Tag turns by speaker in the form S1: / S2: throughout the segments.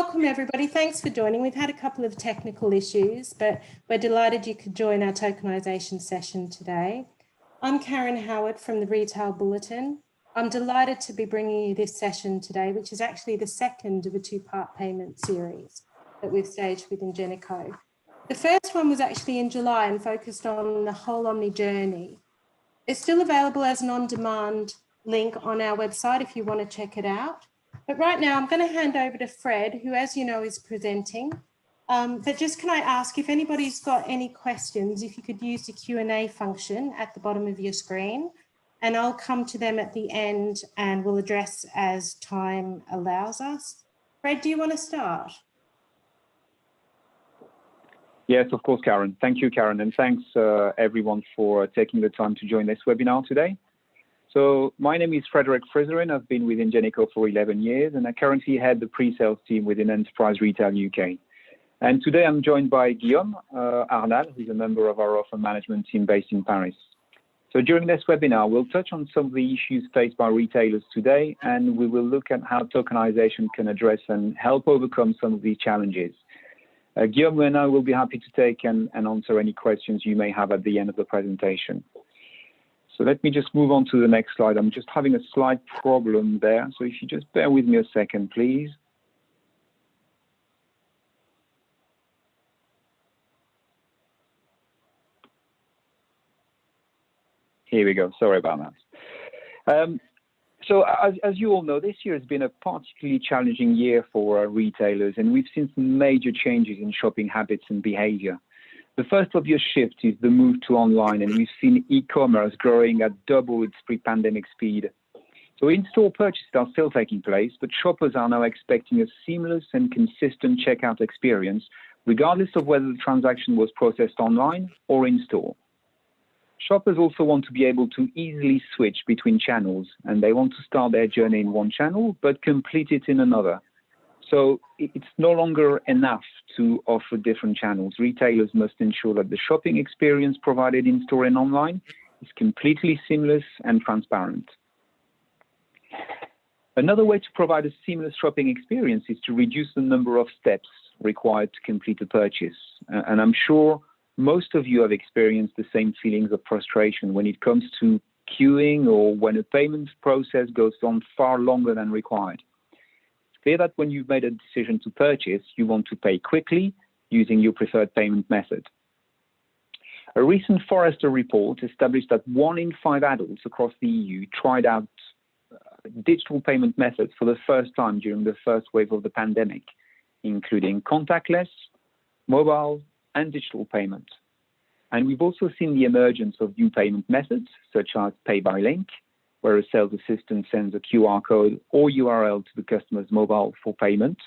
S1: welcome everybody. Thanks for joining. We've had a couple of technical issues, but we're delighted you could join our tokenisation session today. I'm Karen Howard from the Retail Bulletin. I'm delighted to be bringing you this session today, which is actually the second of a two-part payment series that we've staged with Ingenico. The first one was actually in July and focused on the whole Omni journey. It's still available as an on-demand link on our website if you want to check it out. But right now I'm going to hand over to Fred, who, as you know, is presenting. But just can I ask if anybody's got any questions, if you could use the Q&A function at the bottom of your screen, and I'll come to them at the end and we'll address as time allows us. Fred, do you want to start?
S2: Yes, of course, Karen. Thank you, Karen, and thanks everyone for taking the time to join this webinar today. So my name is Frederick Frizerin. I've been with Ingenico for 11 years, and I currently head the pre-sales team within Enterprise Retail UK. And today I'm joined by Guillaume Arnal, who's a member of our offer management team based in Paris. So during this webinar, we'll touch on some of the issues faced by retailers today, and we will look at how tokenization can address and help overcome some of these challenges. Guillaume and I will be happy to take and answer any questions you may have at the end of the presentation. So let me just move on to the next slide. I'm just having a slight problem there. So if you just bear with me a second, please. Here we go. Sorry about that. So as you all know, this year has been a particularly challenging year for our retailers, and we've seen some major changes in shopping habits and behavior. The first obvious shift is the move to online, and we've seen e-commerce growing at double its pre-pandemic speed. So in-store purchases are still taking place, but shoppers are now expecting a seamless and consistent checkout experience, regardless of whether the transaction was processed online or in-store. Shoppers also want to be able to easily switch between channels, and they want to start their journey in one channel, but complete it in another. So it's no longer enough to offer different channels. Retailers must ensure that the shopping experience provided in-store and online is completely seamless and transparent. Another way to provide a seamless shopping experience is to reduce the number of steps required to complete a purchase. And I'm sure most of you have experienced the same feelings of frustration when it comes to queuing or when a payment process goes on far longer than required. It's clear that when you've made a decision to purchase, you want to pay quickly using your preferred payment method. A recent Forrester report established that 1 in 5 adults across the EU tried out digital payment methods for the first time during the first wave of the pandemic, including contactless, mobile, and digital payment. And we've also seen the emergence of new payment methods, such as pay by link, where a sales assistant sends a QR code or URL to the customer's mobile for payment.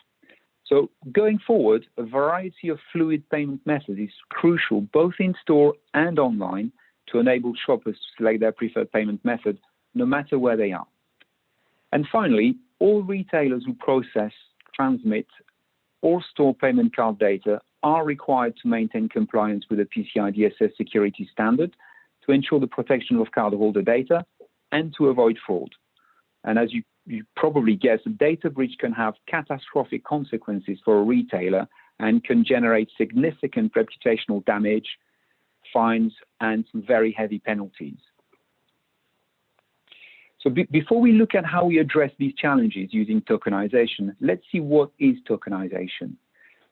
S2: So going forward, a variety of fluid payment methods is crucial, both in store and online, to enable shoppers to select their preferred payment method, no matter where they are. And finally, all retailers who process, transmit, or store payment card data are required to maintain compliance with the PCI-DSS security standard to ensure the protection of cardholder data and to avoid fraud. And as you probably guess, a data breach can have catastrophic consequences for a retailer and can generate significant reputational damage, fines, and some very heavy penalties. So before we look at how we address these challenges using tokenization, let's see what is tokenization.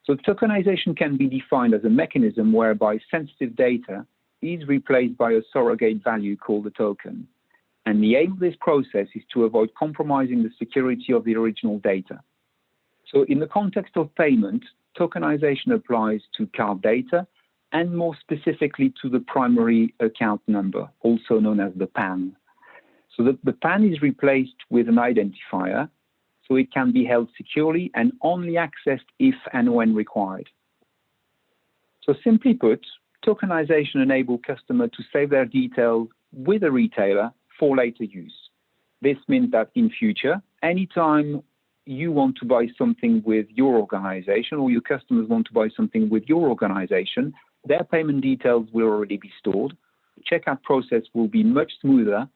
S2: So tokenization can be defined as a mechanism whereby sensitive data is replaced by a surrogate value called a token. And the aim of this process is to avoid compromising the security of the original data. So in the context of payment, tokenization applies to card data and more specifically to the primary account number, also known as the PAN. So the PAN is replaced with an identifier, so it can be held securely and only accessed if and when required. So simply put, tokenization enables customers to save their details with a retailer for later use. This means that in future, anytime you want to buy something with your organization or your customers want to buy something with your organization, their payment details will already be stored. The checkout process will be much smoother,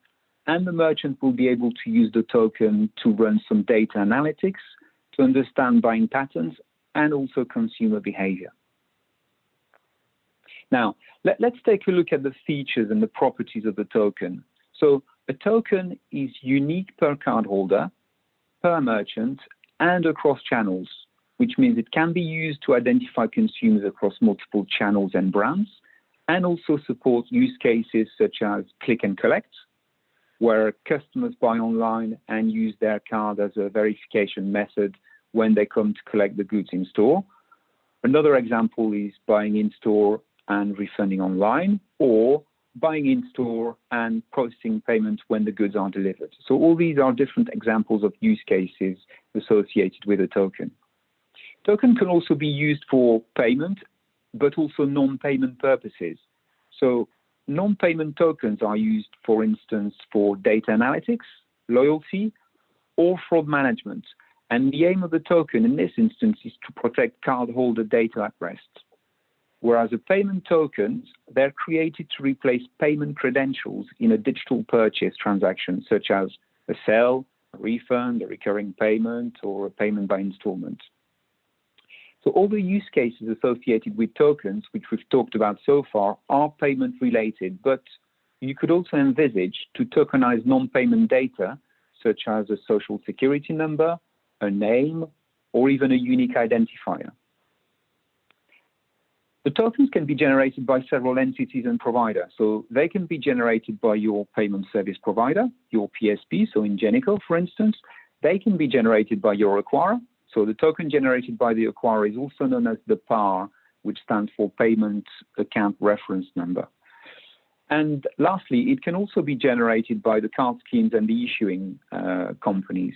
S2: and the merchant will be able to use the token to run some data analytics to understand buying patterns and also consumer behavior. Now, let's take a look at the features and the properties of the token. So a token is unique per cardholder, per merchant, and across channels, which means it can be used to identify consumers across multiple channels and brands, and also support use cases such as click and collect, where customers buy online and use their card as a verification method when they come to collect the goods in store. Another example is buying in store and refunding online, or buying in store and processing payments when the goods are delivered. So all these are different examples of use cases associated with a token. Token can also be used for payment, but also non-payment purposes. So non-payment tokens are used, for instance, for data analytics, loyalty, or fraud management. And the aim of the token in this instance is to protect cardholder data at rest. Whereas the payment tokens, they're created to replace payment credentials in a digital purchase transaction, such as a sale, a refund, a recurring payment, or a payment by installment. So all the use cases associated with tokens, which we've talked about so far, are payment related, but you could also envisage to tokenize non-payment data, such as a social security number, a name, or even a unique identifier. The tokens can be generated by several entities and providers. So they can be generated by your payment service provider, your PSP, so Ingenico, for instance. They can be generated by your acquirer. So the token generated by the acquirer is also known as the PAR, which stands for Payment Account Reference Number. And lastly, it can also be generated by the card schemes and the issuing companies.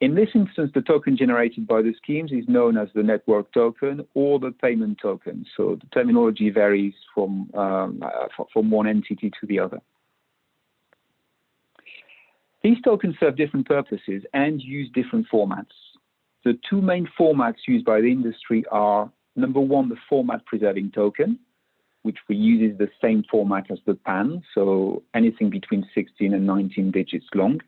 S2: In this instance, the token generated by the schemes is known as the network token or the payment token. So the terminology varies from one entity to the other. These tokens serve different purposes and use different formats. The two main formats used by the industry are, number one, the format preserving token, which uses the same format as the PAN, so anything between 16 and 19 digits long.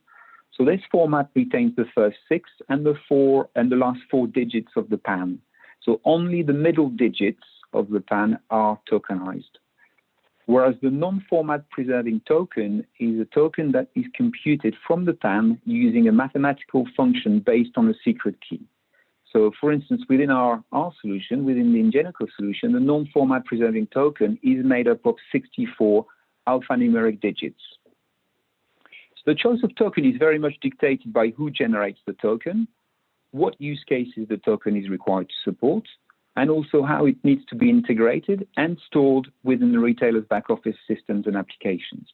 S2: So this format retains the first 6 and the last 4 digits of the PAN. So only the middle digits of the PAN are tokenized. Whereas the non-format preserving token is a token that is computed from the PAN using a mathematical function based on a secret key. So for instance, within our solution, within the Ingenico solution, the non-format preserving token is made up of 64 alphanumeric digits. So the choice of token is very much dictated by who generates the token, what use cases the token is required to support, and also how it needs to be integrated and stored within the retailer's back office systems and applications.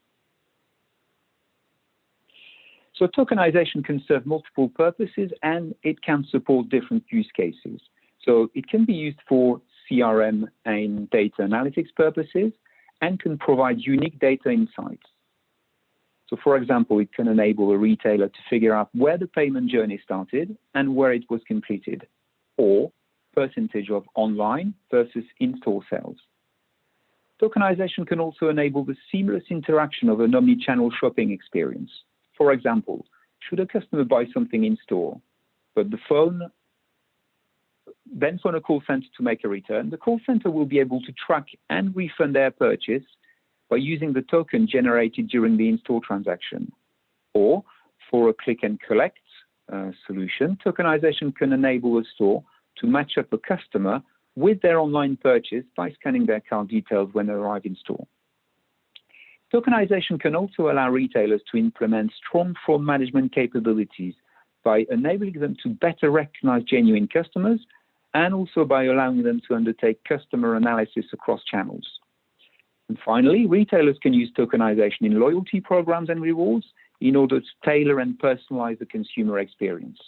S2: So tokenization can serve multiple purposes and it can support different use cases. So it can be used for CRM and data analytics purposes and can provide unique data insights. So for example, it can enable a retailer to figure out where the payment journey started and where it was completed, or percentage of online versus in-store sales. Tokenization can also enable the seamless interaction of an omnichannel shopping experience. For example, should a customer buy something in store, but then phone a call center to make a return, the call center will be able to track and refund their purchase by using the token generated during the in-store transaction. Or for a click and collect solution, tokenization can enable a store to match up a customer with their online purchase by scanning their card details when they arrive in store. Tokenization can also allow retailers to implement strong fraud management capabilities by enabling them to better recognize genuine customers and also by allowing them to undertake customer analysis across channels. And finally, retailers can use tokenization in loyalty programs and rewards in order to tailor and personalize the consumer experience.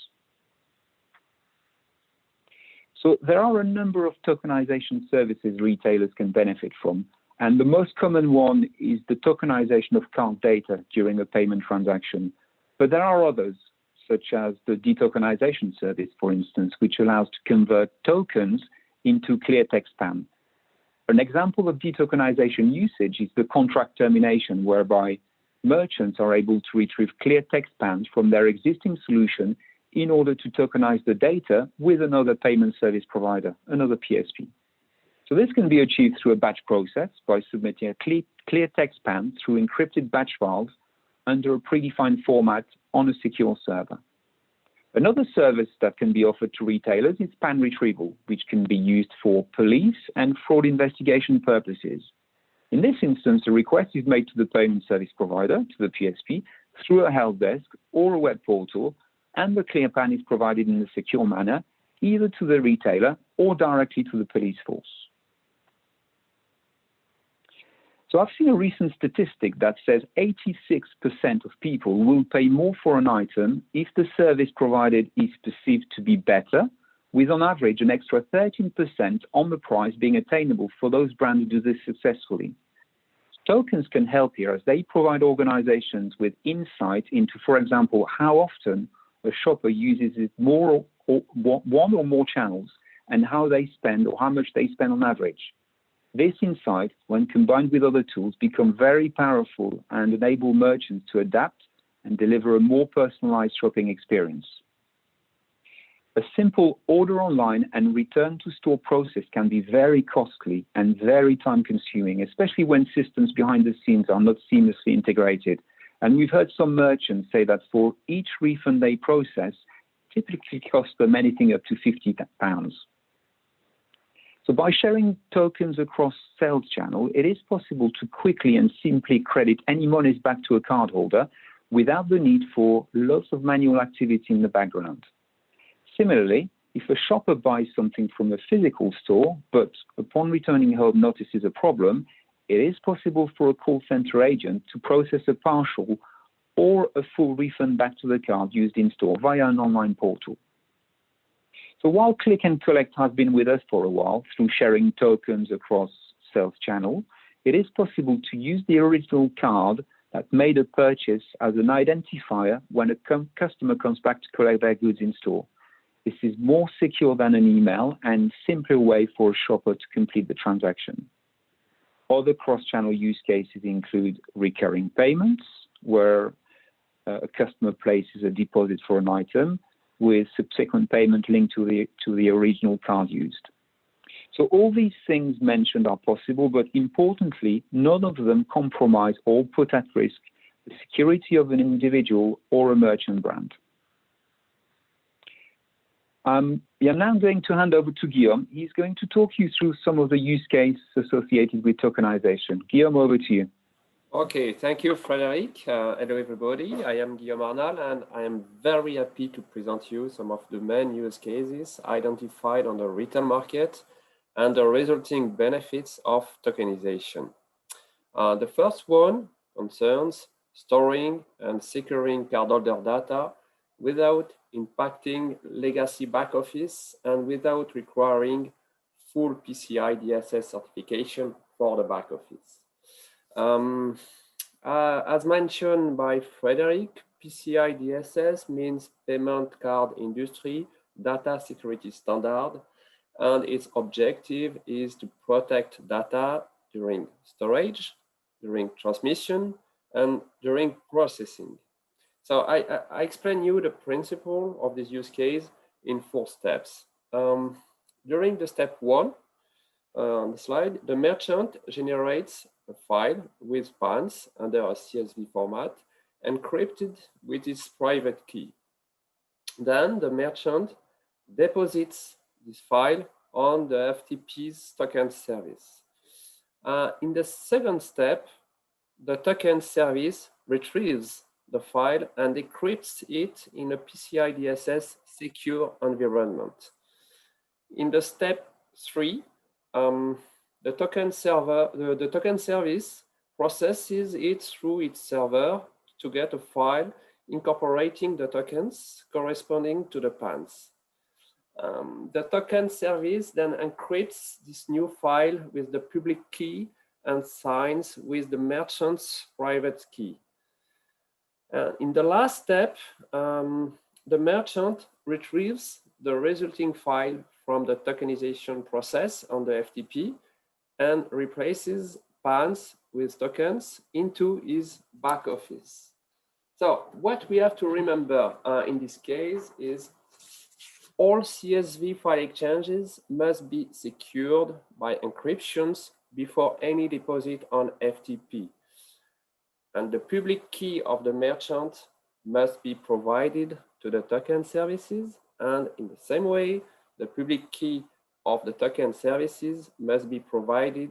S2: So there are a number of tokenization services retailers can benefit from, and the most common one is the tokenization of card data during a payment transaction. But there are others, such as the detokenization service, for instance, which allows to convert tokens into clear text PAN. An example of detokenization usage is the contract termination, whereby merchants are able to retrieve clear text PANs from their existing solution in order to tokenize the data with another payment service provider, another PSP. So this can be achieved through a batch process by submitting a clear text PAN through encrypted batch files under a predefined format on a secure server. Another service that can be offered to retailers is PAN retrieval, which can be used for police and fraud investigation purposes. In this instance, a request is made to the payment service provider, to the PSP, through a help desk or a web portal, and the clear PAN is provided in a secure manner, either to the retailer or directly to the police force. So I've seen a recent statistic that says 86% of people will pay more for an item if the service provided is perceived to be better, with on average an extra 13% on the price being attainable for those brands who do this successfully. Tokens can help here as they provide organizations with insight into, for example, how often a shopper uses it one or more channels and how they spend or how much they spend on average. This insight, when combined with other tools, become very powerful and enable merchants to adapt and deliver a more personalized shopping experience. A simple order online and return to store process can be very costly and very time consuming, especially when systems behind the scenes are not seamlessly integrated. And we've heard some merchants say that for each refund they process, typically costs them anything up to £50. So by sharing tokens across sales channel, it is possible to quickly and simply credit any monies back to a cardholder without the need for lots of manual activity in the background. Similarly, if a shopper buys something from a physical store, but upon returning home notices a problem, it is possible for a call center agent to process a partial or a full refund back to the card used in store via an online portal. So while click and collect has been with us for a while through sharing tokens across sales channel, it is possible to use the original card that made a purchase as an identifier when a customer comes back to collect their goods in store. This is more secure than an email and simpler way for a shopper to complete the transaction. Other cross-channel use cases include recurring payments, where a customer places a deposit for an item with subsequent payment linked to the original card used. So all these things mentioned are possible, but importantly, none of them compromise or put at risk the security of an individual or a merchant brand. I'm now going to hand over to Guillaume. He's going to talk you through some of the use cases associated with tokenization. Guillaume, over to you.
S3: Okay, thank you, Frederic. Hello, everybody. I am Guillaume Arnal, and I am very happy to present you some of the main use cases identified on the retail market and the resulting benefits of tokenization. The first one concerns storing and securing cardholder data without impacting legacy back office and without requiring full PCI-DSS certification for the back office. As mentioned by Frederic, PCI-DSS means Payment Card Industry Data Security Standard, and its objective is to protect data during storage, during transmission, and during processing. So I explain you the principle of this use case in 4 steps. During the step 1 on the slide, the merchant generates a file with PANs under a CSV format encrypted with its private key. Then the merchant deposits this file on the FTP's token service. In the second step, the token service retrieves the file and decrypts it in a PCI-DSS secure environment. In the step 3, the token service processes it through its server to get a file incorporating the tokens corresponding to the PANs. The token service then encrypts this new file with the public key and signs with the merchant's private key. In the last step, the merchant retrieves the resulting file from the tokenization process on the FTP and replaces PANs with tokens into his back office. So what we have to remember in this case is all CSV file exchanges must be secured by encryptions before any deposit on FTP. And the public key of the merchant must be provided to the token services. And in the same way, the public key of the token services must be provided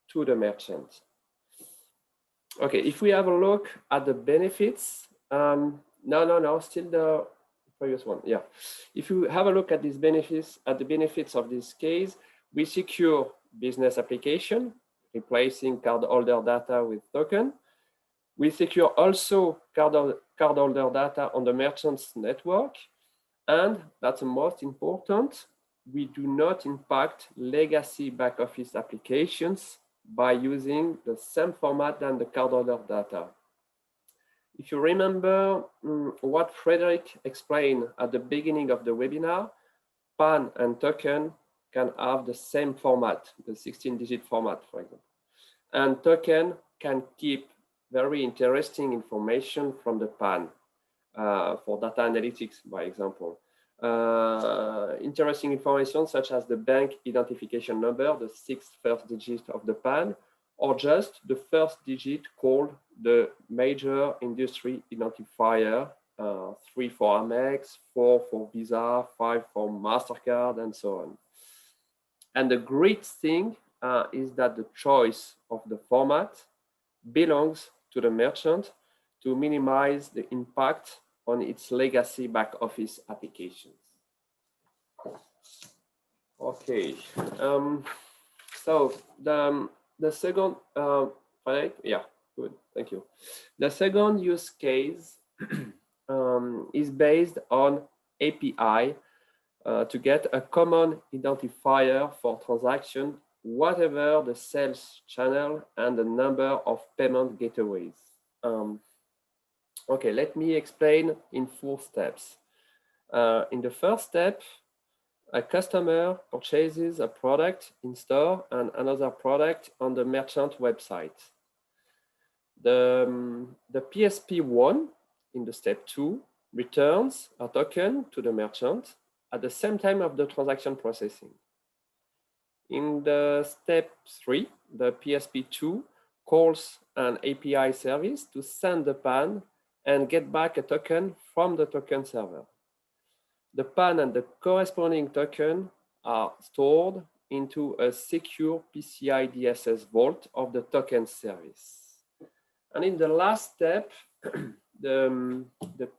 S3: to the merchant. Okay, if we have a look at the benefits, still the previous one, yeah. If you have a look at these benefits, at the benefits of this case, we secure business application, replacing cardholder data with token. We secure also cardholder data on the merchant's network. And that's the most important, we do not impact legacy back office applications by using the same format than the cardholder data. If you remember what Frederick explained at the beginning of the webinar, PAN and token can have the same format, the 16-digit format, for example. And token can keep very interesting information from the PAN for data analytics, by example. Interesting information such as the bank identification number, the first digit of the PAN, or just the first digit called the major industry identifier, 3 for Amex, 4 for Visa, 5 for MasterCard, and so on. And the great thing is that the choice of the format belongs to the merchant to minimize the impact on its legacy back office applications. Okay, so the second, yeah, good, thank you. The second use case is based on API to get a common identifier for transaction, whatever the sales channel and the number of payment gateways. Okay, let me explain in 4 steps. In the first step, a customer purchases a product in store and another product on the merchant website. The PSP1 in the step 2 returns a token to the merchant at the same time of the transaction processing. In the step 3, the PSP2 calls an API service to send the PAN and get back a token from the token server. The PAN and the corresponding token are stored into a secure PCI-DSS vault of the token service. And in the last step, the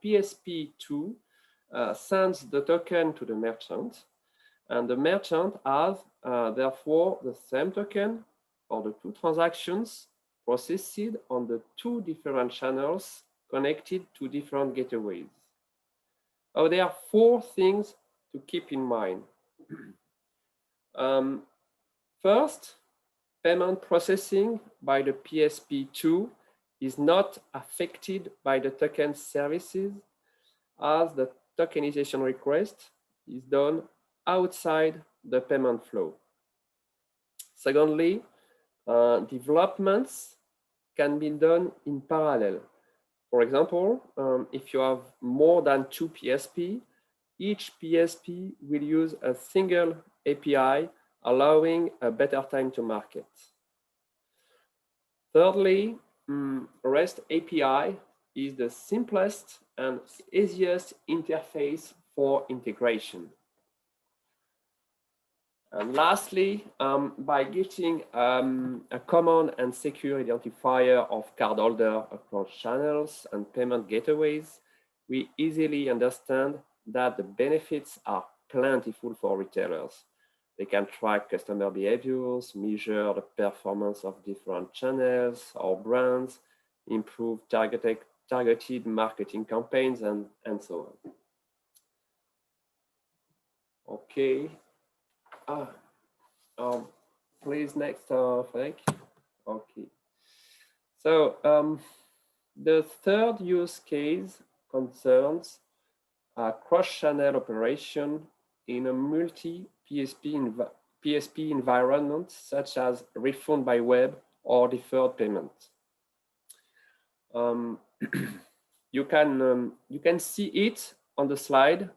S3: PSP2 sends the token to the merchant, and the merchant has therefore the same token for the 2 transactions processed on the 2 different channels connected to different gateways. Oh, there are 4 things to keep in mind. First, payment processing by the PSP2 is not affected by the token services, as the tokenization request is done outside the payment flow. Secondly, developments can be done in parallel. For example, if you have more than 2 PSP, each PSP will use a single API, allowing a better time to market. Thirdly, REST API is the simplest and easiest interface for integration. And lastly, by getting a common and secure identifier of cardholder across channels and payment gateways, we easily understand that the benefits are plentiful for retailers. They can track customer behaviors, measure the performance of different channels or brands, improve targeted marketing campaigns, and so on. Okay. Please next, Frank. Okay. So the third use case concerns a cross-channel operation in a multi-PSP environment, such as refund by web or deferred payment. You can see it on the slide,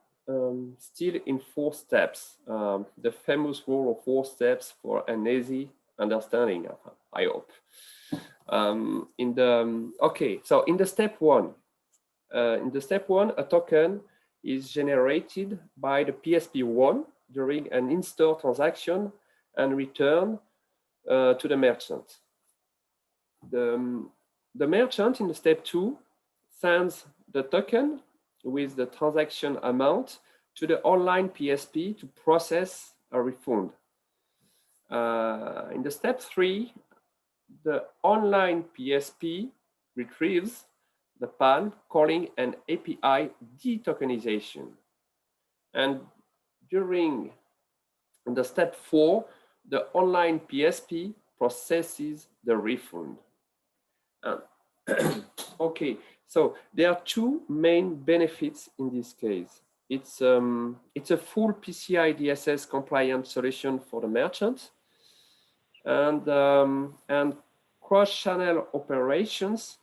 S3: still in 4 steps. The famous rule of 4 steps for an easy understanding, I hope. Okay, so in the step 1, a token is generated by the PSP1 during an in-store transaction and returned to the merchant. The merchant in the step 2 sends the token with the transaction amount to the online PSP to process a refund. In the step 3, the online PSP retrieves the PAN calling an API de-tokenization. And during the step 4, the online PSP processes the refund. Okay, so there are 2 main benefits in this case. It's a full PCI-DSS compliant solution for the merchant, and cross-channel operations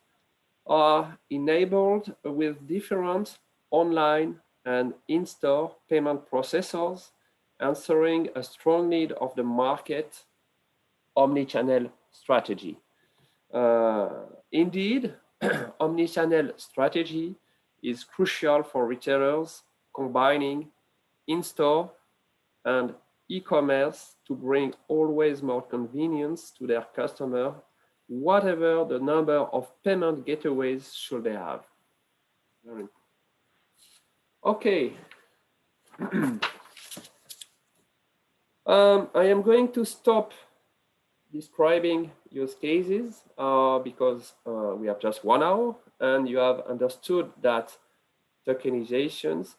S3: are enabled with different online and in-store payment processors, answering a strong need of the market omnichannel strategy. Indeed, omnichannel strategy is crucial for retailers combining in-store and e-commerce to bring always more convenience to their customer, whatever the number of payment gateways should they have. Okay. I am going to stop describing use cases because we have just 1 hour, and you have understood that tokenizations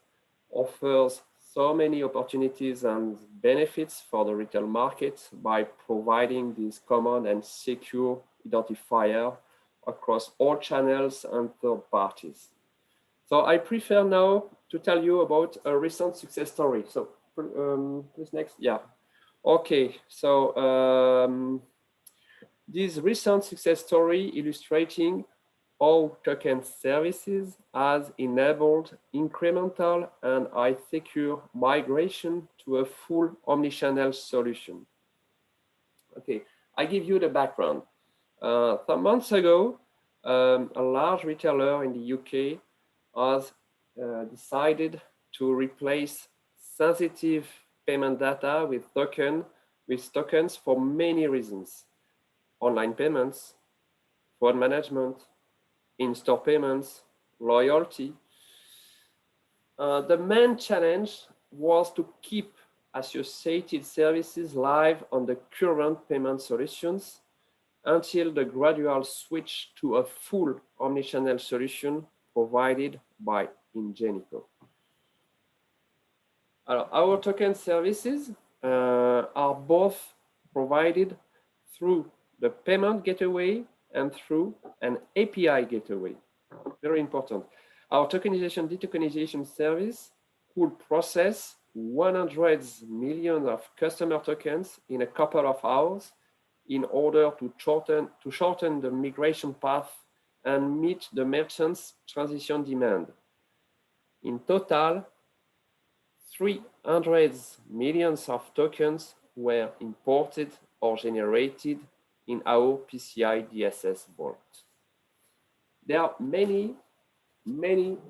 S3: offers so many opportunities and benefits for the retail market by providing this common and secure identifier across all channels and third parties. So I prefer now to tell you about a recent success story. So please next, yeah. Okay, so this recent success story illustrating how token services has enabled incremental and high secure migration to a full omnichannel solution. Okay, I give you the background. Some months ago, a large retailer in the UK has decided to replace sensitive payment data with tokens for many reasons: online payments, fraud management, in-store payments, loyalty. The main challenge was to keep associated services live on the current payment solutions until the gradual switch to a full omnichannel solution provided by Ingenico. Our token services are both provided through the payment gateway and through an API gateway. Very important. Our tokenization, de-tokenization service could process 100 million of customer tokens in a couple of hours in order to shorten the migration path and meet the merchant's transition demand. In total, 300 million of tokens were imported or generated in our PCI-DSS vault. There are many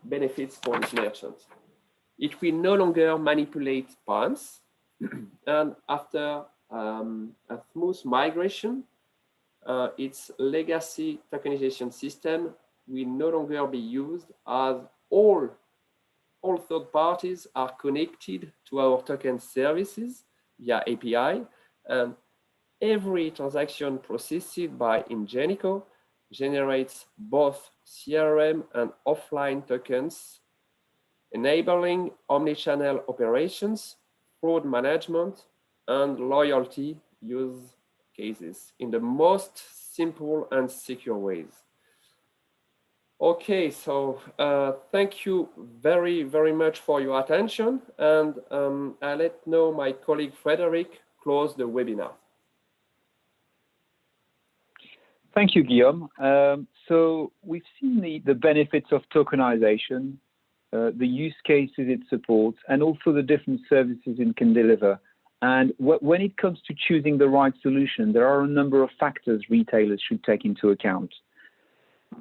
S3: benefits for this merchant. It will no longer manipulate PANs, and after a smooth migration, its legacy tokenization system will no longer be used, as all third parties are connected to our token services via API, and every transaction processed by Ingenico generates both CRM and offline tokens, enabling omnichannel operations, fraud management, and loyalty use cases in the most simple and secure ways. Okay, so thank you very much for your attention, and I'll let now my colleague Frederic close the webinar.
S2: Thank you, Guillaume. So we've seen the benefits of tokenization, the use cases it supports, and also the different services it can deliver. And when it comes to choosing the right solution, there are a number of factors retailers should take into account.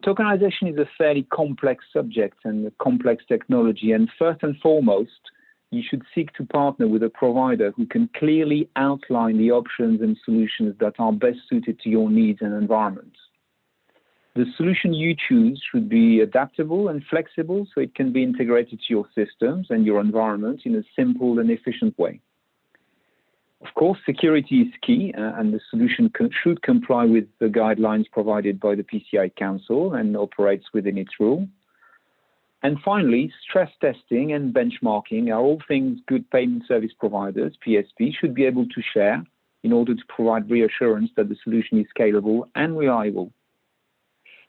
S2: Tokenization is a fairly complex subject and a complex technology, and first and foremost, you should seek to partner with a provider who can clearly outline the options and solutions that are best suited to your needs and environment. The solution you choose should be adaptable and flexible so it can be integrated to your systems and your environment in a simple and efficient way. Of course, security is key, and the solution should comply with the guidelines provided by the PCI Council and operates within its rule. And finally, stress testing and benchmarking are all things good payment service providers, PSPs, should be able to share in order to provide reassurance that the solution is scalable and reliable.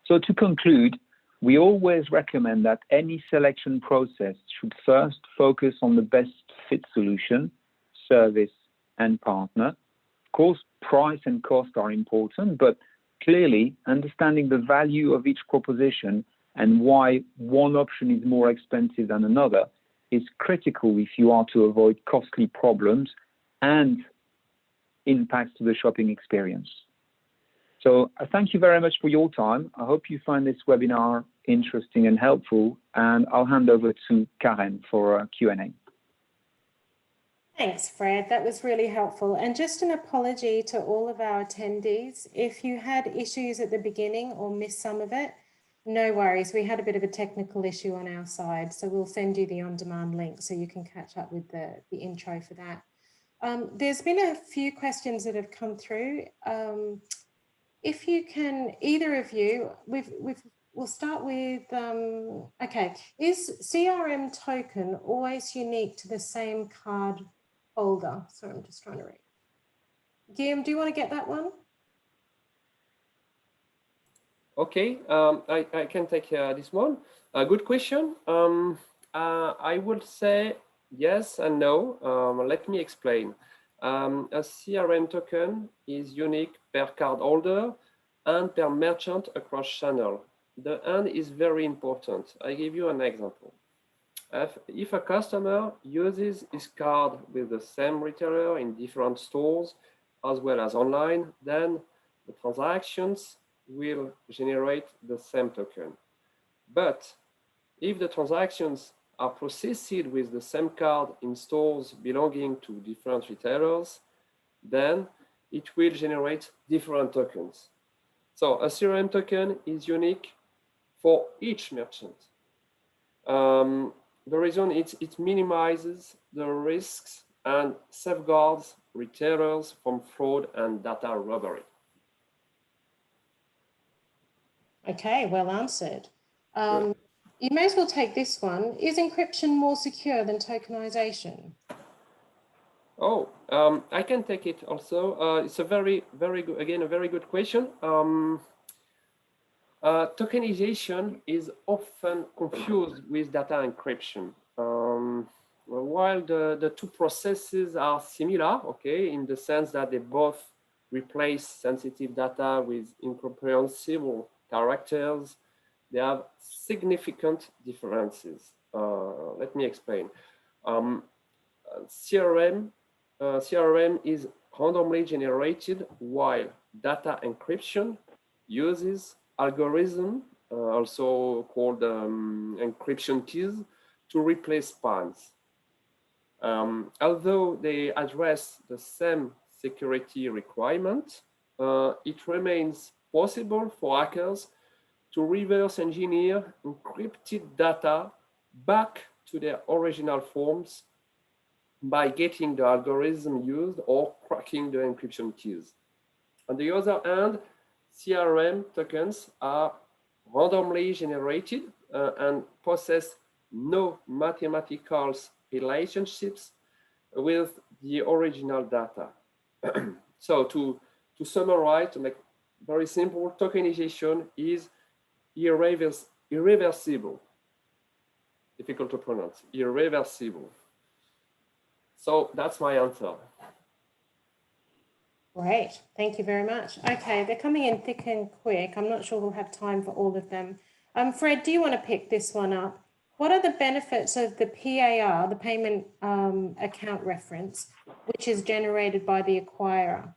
S2: So to conclude, we always recommend that any selection process should first focus on the best fit solution, service, and partner. Of course, price and cost are important, but clearly understanding the value of each proposition and why one option is more expensive than another is critical if you are to avoid costly problems and impacts to the shopping experience. So I thank you very much for your time. I hope you find this webinar interesting and helpful, and I'll hand over to Karen for a Q&A.
S1: Thanks, Fred. That was really helpful. And just an apology to all of our attendees. If you had issues at the beginning or missed some of it, no worries. We had a bit of a technical issue on our side, so we'll send you the on-demand link so you can catch up with the intro for that. There's been a few questions that have come through. If you can, either of you, we'll start with, okay, is CRM token always unique to the same card holder? Sorry, I'm just trying to read. Guillaume, do you want to get that one?
S3: Okay, I can take this one. Good question. I would say yes and no. Let me explain. A CRM token is unique per card holder and per merchant across channel. The and is very important. I give you an example. If a customer uses his card with the same retailer in different stores as well as online, then the transactions will generate the same token. But if the transactions are processed with the same card in stores belonging to different retailers, then it will generate different tokens. So a CRM token is unique for each merchant. The reason it minimizes the risks and safeguards retailers from fraud and data robbery.
S1: Okay, well answered. You may as well take this one. Is encryption more secure than tokenization?
S3: Oh, I can take it also. It's a very good, again, a very good question. Tokenization is often confused with data encryption. While the two processes are similar, okay, in the sense that they both replace sensitive data with incomprehensible characters, they have significant differences. Let me explain. CRM is randomly generated, while data encryption uses algorithm, also called encryption keys, to replace spans. Although they address the same security requirement, it remains possible for hackers to reverse engineer encrypted data back to their original forms by getting the algorithm used or cracking the encryption keys. On the other hand, CRM tokens are randomly generated and possess no mathematical relationships with the original data. So to summarize, to make very simple, tokenization is irreversible. Difficult to pronounce, irreversible. So that's my answer.
S1: Great, thank you very much. Okay, they're coming in thick and quick. I'm not sure we'll have time for all of them. Fred, do you want to pick this one up? What are the benefits of the PAR, the payment account reference, which is generated by the acquirer?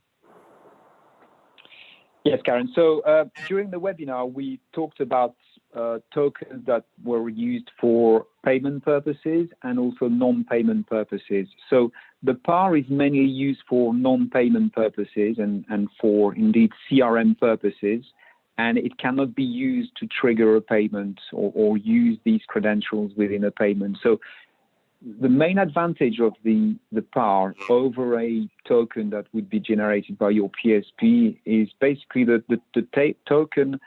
S2: Yes, Karen. So during the webinar, we talked about tokens that were used for payment purposes and also non-payment purposes. So the PAR is mainly used for non-payment purposes and for indeed CRM purposes, and it cannot be used to trigger a payment or use these credentials within a payment. So the main advantage of the PAR over a token that would be generated by your PSP is basically that the token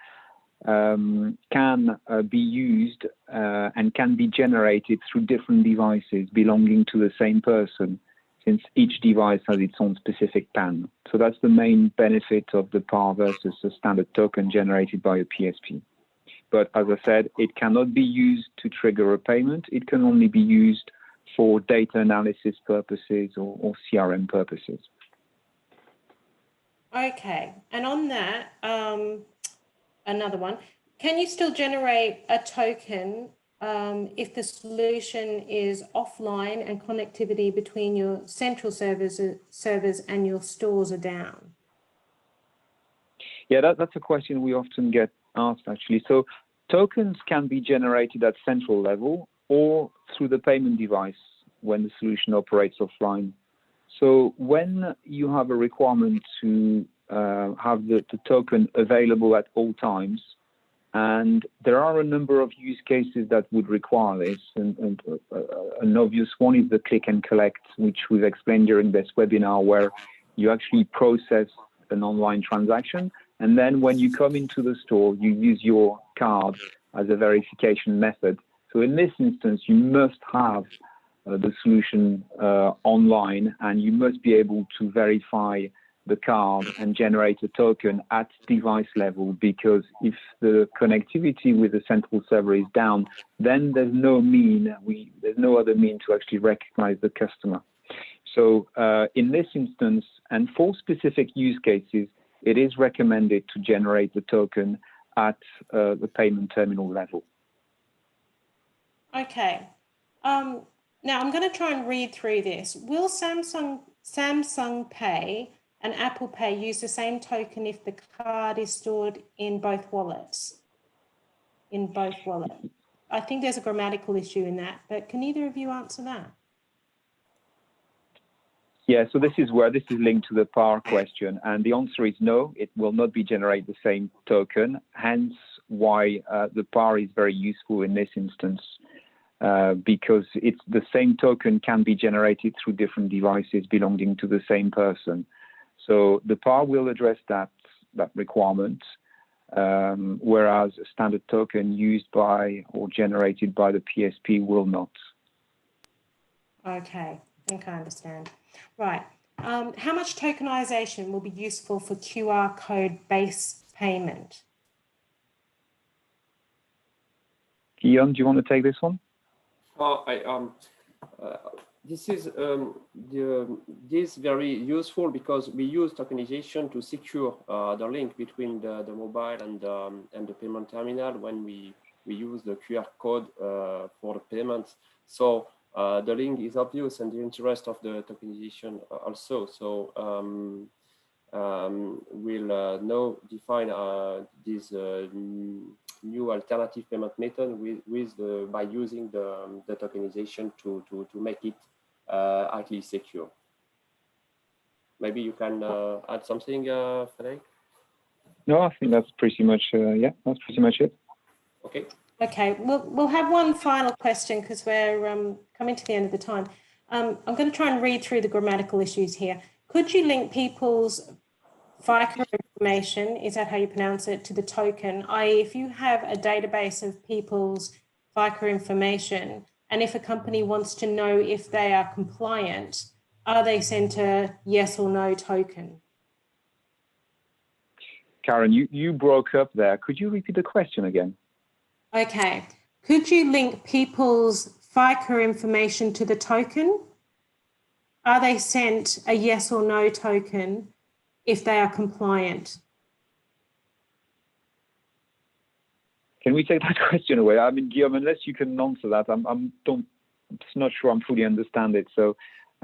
S2: can be used and can be generated through different devices belonging to the same person, since each device has its own specific PAN. So that's the main benefit of the PAR versus a standard token generated by a PSP. But as I said, it cannot be used to trigger a payment. It can only be used for data analysis purposes or CRM purposes.
S1: Okay, and on that, another one, can you still generate a token if the solution is offline and connectivity between your central servers and your stores are down?
S2: Yeah, that's a question we often get asked, actually. So tokens can be generated at central level or through the payment device when the solution operates offline. So when you have a requirement to have the token available at all times, and there are a number of use cases that would require this, and an obvious one is the click and collect, which we've explained during this webinar, where you actually process an online transaction, and then when you come into the store, you use your card as a verification method. So in this instance, you must have the solution online, and you must be able to verify the card and generate a token at device level, because if the connectivity with the central server is down, then there's no other mean to actually recognize the customer. So in this instance, and for specific use cases, it is recommended to generate the token at the payment terminal level.
S1: Okay. Now I'm going to try and read through this. Will Samsung Pay and Apple Pay use the same token if the card is stored in both wallets? I think there's a grammatical issue in that, but can either of you answer that?
S2: Yeah, so this is linked to the PAR question, and the answer is no, it will not be generate the same token, hence why the PAR is very useful in this instance, because it's the same token can be generated through different devices belonging to the same person. So the PAR will address that requirement, whereas a standard token used by or generated by the PSP will not.
S1: Okay, I think I understand. Right. How much tokenization will be useful for QR code-based payment?
S2: Guillaume, do you want to take this one?
S3: This is very useful because we use tokenization to secure the link between the mobile and the payment terminal when we use the QR code for the payments. So the link is obvious and the interest of the tokenization also. So we'll now define this new alternative payment method by using the tokenization to make it at least secure. Maybe you can add something, Frédéric?
S2: No, I think that's pretty much yeah, that's pretty much it.
S3: Okay.
S1: Okay, we'll have one final question because we're coming to the end of the time. I'm going to try and read through the grammatical issues here. Could you link people's FICA information, is that how you pronounce it, to the token? i.e., if you have a database of people's FICA information, and if a company wants to know if they are compliant, are they sent a yes or no token?
S2: Karen, you broke up there. Could you repeat the question again?
S1: Okay. Could you link people's FICA information to the token? Are they sent a yes or no token? if they are compliant?
S2: Can we take that question away? I mean, Guillaume, unless you can answer that, I'm not sure I'm fully understand it. So,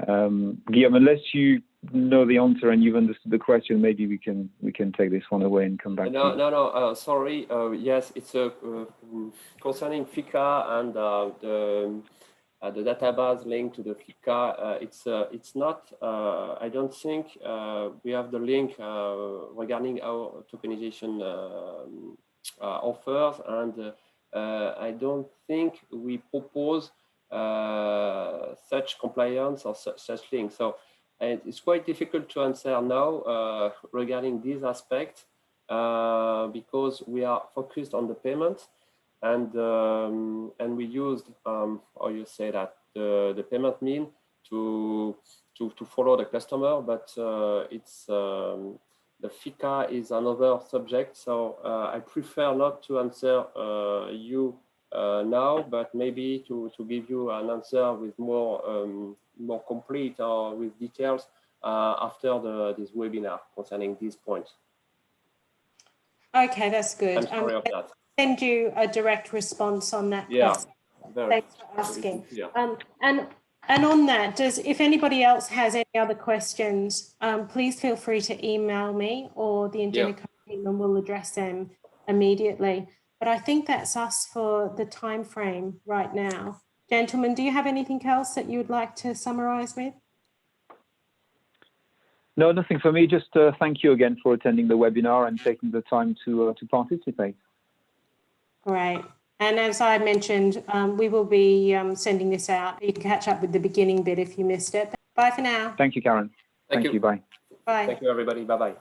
S2: Guillaume, unless you know the answer and you've understood the question, maybe we can take this one away and come back.
S3: No. Sorry. Yes, it's concerning FICA and the database linked to the FICA. It's not. I don't think we have the link regarding our tokenization offers, and I don't think we propose such compliance or such links. So it's quite difficult to answer now regarding this aspect because we are focused on the payment, and we used how you say that the payment mean to follow the customer, but it's the FICA is another subject, so I prefer not to answer you now, but maybe to give you an answer with more complete or with details after this webinar concerning these points.
S1: Okay, that's good.
S3: I'm sorry of that.
S1: Send you a direct response on that.
S3: Yeah,
S1: thanks for asking. Yeah. And on that, if anybody else has any other questions, please feel free to email me or the Ingenico team, and we'll address them immediately. But I think that's us for the time frame right now. Gentlemen, do you have anything else that you would like to summarize with?
S2: No, nothing for me. Just thank you again for attending the webinar and taking the time to participate.
S1: Great. And as I mentioned, we will be sending this out. You can catch up with the beginning bit if you missed it. Bye for now.
S2: Thank you, Karen. Thank you. Bye.
S1: Bye.
S3: Thank you, everybody. Bye-bye.